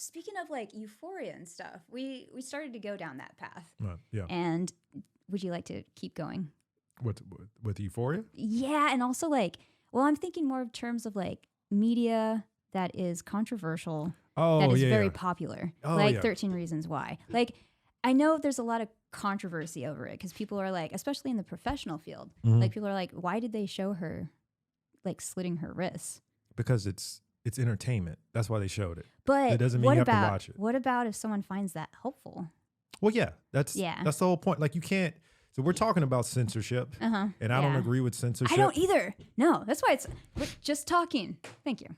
speaking of like Euphoria and stuff, we started to go down that path. Yeah. And would you like to keep going? With Euphoria? Yeah, and also like, well, I'm thinking more in terms of like media that is controversial, that is very popular, like 13 Reasons Why. Like, I know there's a lot of controversy over it because people are like, especially in the professional field, like people are like, why did they show her like slitting her wrists? Because it's entertainment. That's why they showed it. But it doesn't mean you have to watch it. What about if someone finds that helpful? Well, that's the whole point. Like, you can't. So we're talking about censorship, and I don't agree with censorship. I don't either. No, that's why we're just talking. Thank you.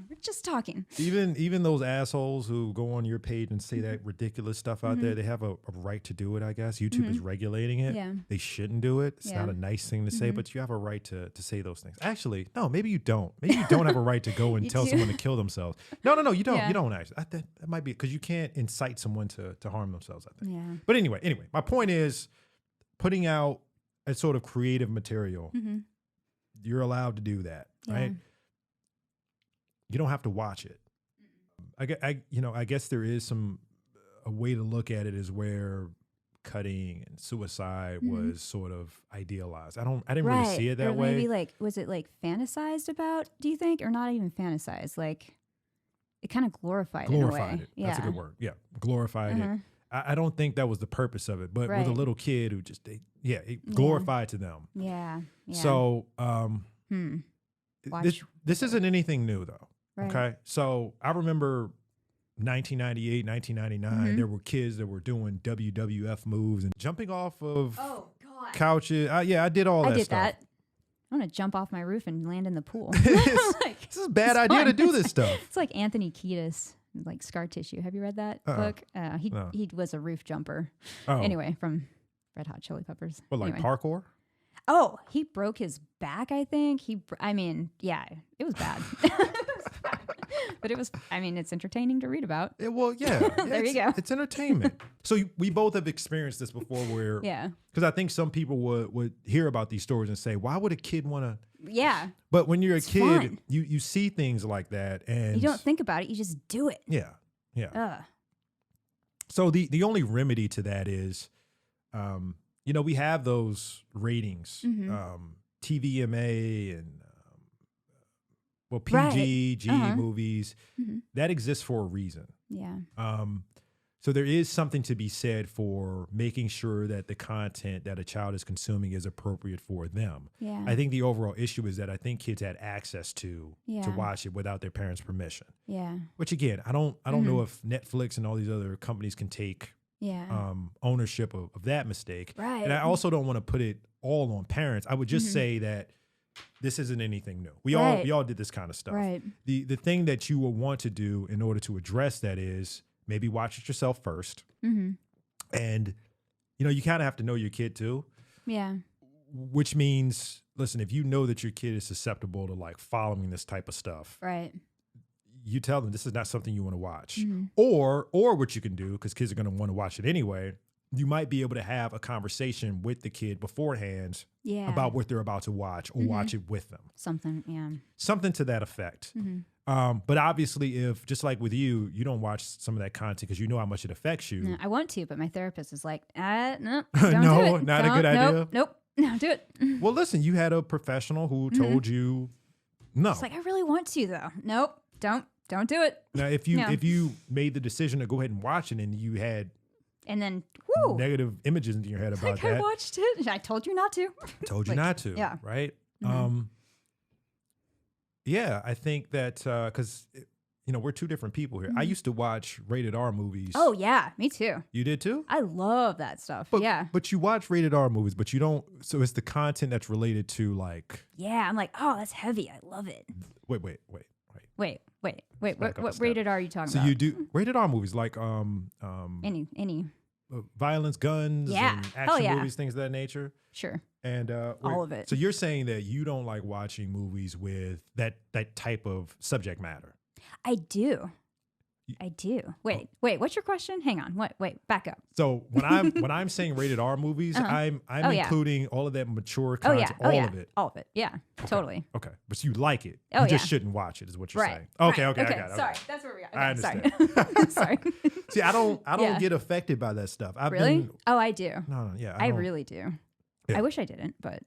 We're just talking. Even those assholes who go on your page and say that ridiculous stuff out there, they have a right to do it, I guess. YouTube is regulating it. Yeah. They shouldn't do it. It's not a nice thing to say, but you have a right to say those things. Actually, no, maybe you don't. Maybe you don't have a right to go and tell someone to kill themselves. No, you don't. Yeah. You don't actually. That might be because you can't incite someone to harm themselves, I think. Yeah. But anyway, my point is, putting out a sort of creative material, you're allowed to do that, right? You don't have to watch it. I guess there is a way to look at it is where cutting and suicide was sort of idealized. I didn't really see it that way. Maybe like, was it like fantasized about, do you think? Or not even fantasized? Like, it kind of glorified it in a way. It. That's a good word. Yeah. Glorified it. I don't think that was the purpose of it, but with a little kid who just, it glorified to them. Yeah. So, this isn't anything new though. Right. Okay. So I remember 1998, 1999, there were kids that were doing WWF moves and jumping off of couches. I did all that stuff. I did that. I'm going to jump off my roof and land in the pool. This is a bad idea to do this stuff. It's like Anthony Kiedis, like Scar Tissue. Have you read that book? He was a roof jumper. Anyway, from Red Hot Chili Peppers. What, like parkour? Oh, he broke his back, I think. It was bad. But it's entertaining to read about. There you go. It's entertainment. So we both have experienced this before where, because I think some people would hear about these stories and say, why would a kid want to? Yeah. But when you're a kid, fun. you see things like that and you don't think about it. You just do it. Yeah. Yeah. So the only remedy to that is, we have those ratings, TVMA and PG, G movies, that exists for a reason. Yeah. So there is something to be said for making sure that the content that a child is consuming is appropriate for them. Yeah. I think the overall issue is that I think kids had access to watch it without their parents' permission. Yeah. Which again, I don't know if Netflix and all these other companies can take ownership of that mistake. Right. And I also don't want to put it all on parents. I would just say that this isn't anything new. We all did this kind of stuff. Right. The thing that you will want to do in order to address that is maybe watch it yourself first. And, you kind of have to know your kid too. Yeah. Which means, listen, if you know that your kid is susceptible to like following this type of stuff. Right. You tell them this is not something you want to watch. Or what you can do, because kids are going to want to watch it anyway, you might be able to have a conversation with the kid beforehand about what they're about to watch or watch it with them. Something to that effect. But obviously, if just like with you don't watch some of that content because you know how much it affects you. No, I want to, but my therapist is like, no, don't no, do it. Not a good idea. Nope, no, do it. Well, listen, you had a professional who told you no. It's like, I really want to though. Nope, don't do it. Now, if you made the decision to go ahead and watch it and you had then negative images in your head about that. I watched it. I told you not to. Told you not to. Yeah. Right. I think that because we're two different people here. I used to watch rated R movies. Oh yeah, me too. You did too? I love that stuff. But you watch rated R movies, but you don't. So it's the content that's related to like. Yeah, I'm like, oh, that's heavy. I love it. Wait. What rated R are you talking about? So you do rated R movies like any violence, guns, and action movies, things of that nature. Sure. And all of it. So you're saying that you don't like watching movies with that type of subject matter? I do. I do. Wait, what's your question? Hang on. Wait, back up. So when I'm saying rated R movies, I'm including all of that mature content, all of it. All of it. Yeah, totally. Okay. But you like it. You just shouldn't watch it is what you're saying. Okay, I got it. Sorry. That's where we are. Okay, I understand. Sorry. See, I don't get affected by that stuff. I do. No, yeah. I really do. Yeah. I wish I didn't, but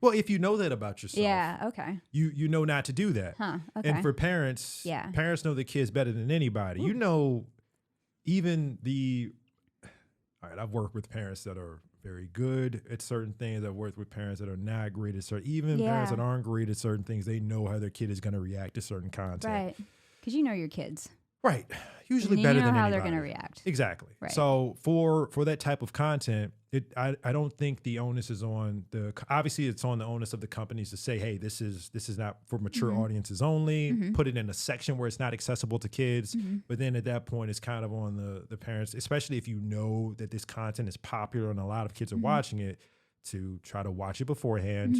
well, if you know that about yourself, okay. You know not to do that. Huh. Okay. And for parents, parents know their kids better than anybody. Ooh. You know, even all right, I've worked with parents that are very good at certain things. I've worked with parents that are not great at certain, even parents that aren't great at certain things. They know how their kid is going to react to certain content. Right. Because you know your kids. Right. Usually better than anybody. You know how they're going to react. Exactly. Right. So for that type of content, I don't think the onus is on obviously it's on the onus of the companies to say, hey, this is not for mature audiences only. Put it in a section where it's not accessible to kids. But then at that point, it's kind of on the parents, especially if you know that this content is popular and a lot of kids are watching it, to try to watch it beforehand.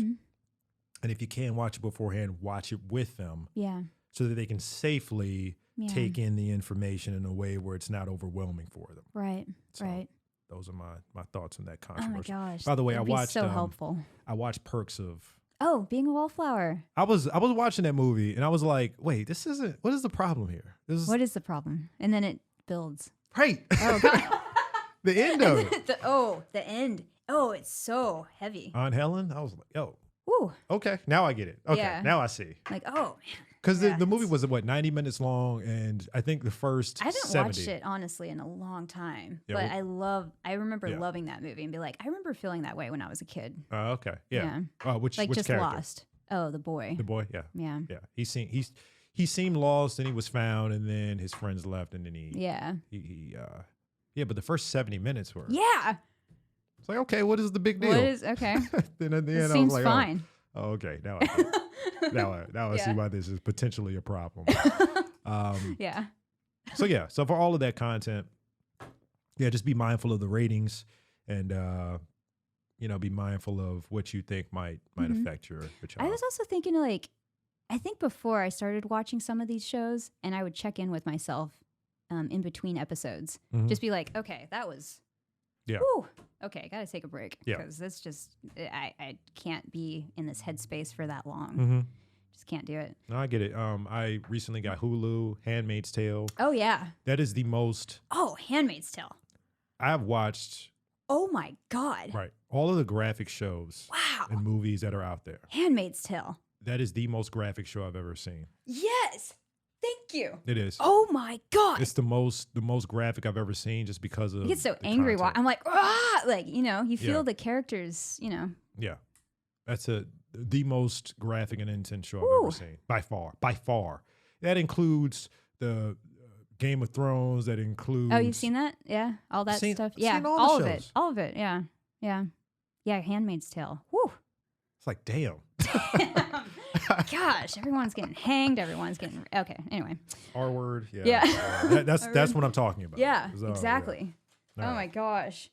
And if you can watch it beforehand, watch it with them. Yeah. So that they can safely take in the information in a way where it's not overwhelming for them. Right. Right. Those are my thoughts on that controversy. Oh my gosh! By the way, I watched so helpful. I watched Perks of. Oh, being a Wallflower. I was watching that movie and I was like, wait, this isn't. What is the problem here? What is the problem? And then it builds. Right. Oh God. The end of it. The end. Oh, it's so heavy. Aunt Helen. I was like, yo. Ooh. Okay, now I get it. Okay, now I see. Like, oh man. Because the movie was 90 minutes long, and I think the first I haven't 70. watched it honestly in a long time, but I remember loving that movie and be like, I remember feeling that way when I was a kid. Okay, yeah. Which just character? lost. Oh, the boy. The boy, yeah. Yeah. He seemed lost, and he was found, and then his friends left, and then but the first 70 minutes were It's like, okay, what is the big deal? Okay? Then at the end, seems I was like, fine. Oh, okay, now I see why this is potentially a problem. So for all of that content, just be mindful of the ratings, and be mindful of what you think might affect your child. I was also thinking, like, I think before I started watching some of these shows, and I would check in with myself in between episodes, just be like, okay, that was. Yeah. Whew. Okay, I gotta take a break because that's just I can't be in this headspace for that long. Just can't do it. No, I get it. I recently got Hulu, Handmaid's Tale. Oh yeah. That is the most. Oh, Handmaid's Tale. I've watched. Oh my God. Right, all of the graphic shows. Wow. And movies that are out there. Handmaid's Tale. That is the most graphic show I've ever seen. Yes. Thank you. It is. Oh my God. It's the most graphic I've ever seen, just because of. You get so angry. I'm like, like, you feel the characters, Yeah, that's the most graphic and intense show I've ever seen by far. That includes the Game of Thrones. That includes. Oh, you've seen that? Yeah, all that stuff. Yeah, seen all of it. All of it. Yeah. Handmaid's Tale. Whew. It's like, damn. Gosh, everyone's getting hanged. Everyone's getting okay. Anyway, R word. Yeah. That's what I'm talking about. Yeah, exactly. Oh my gosh.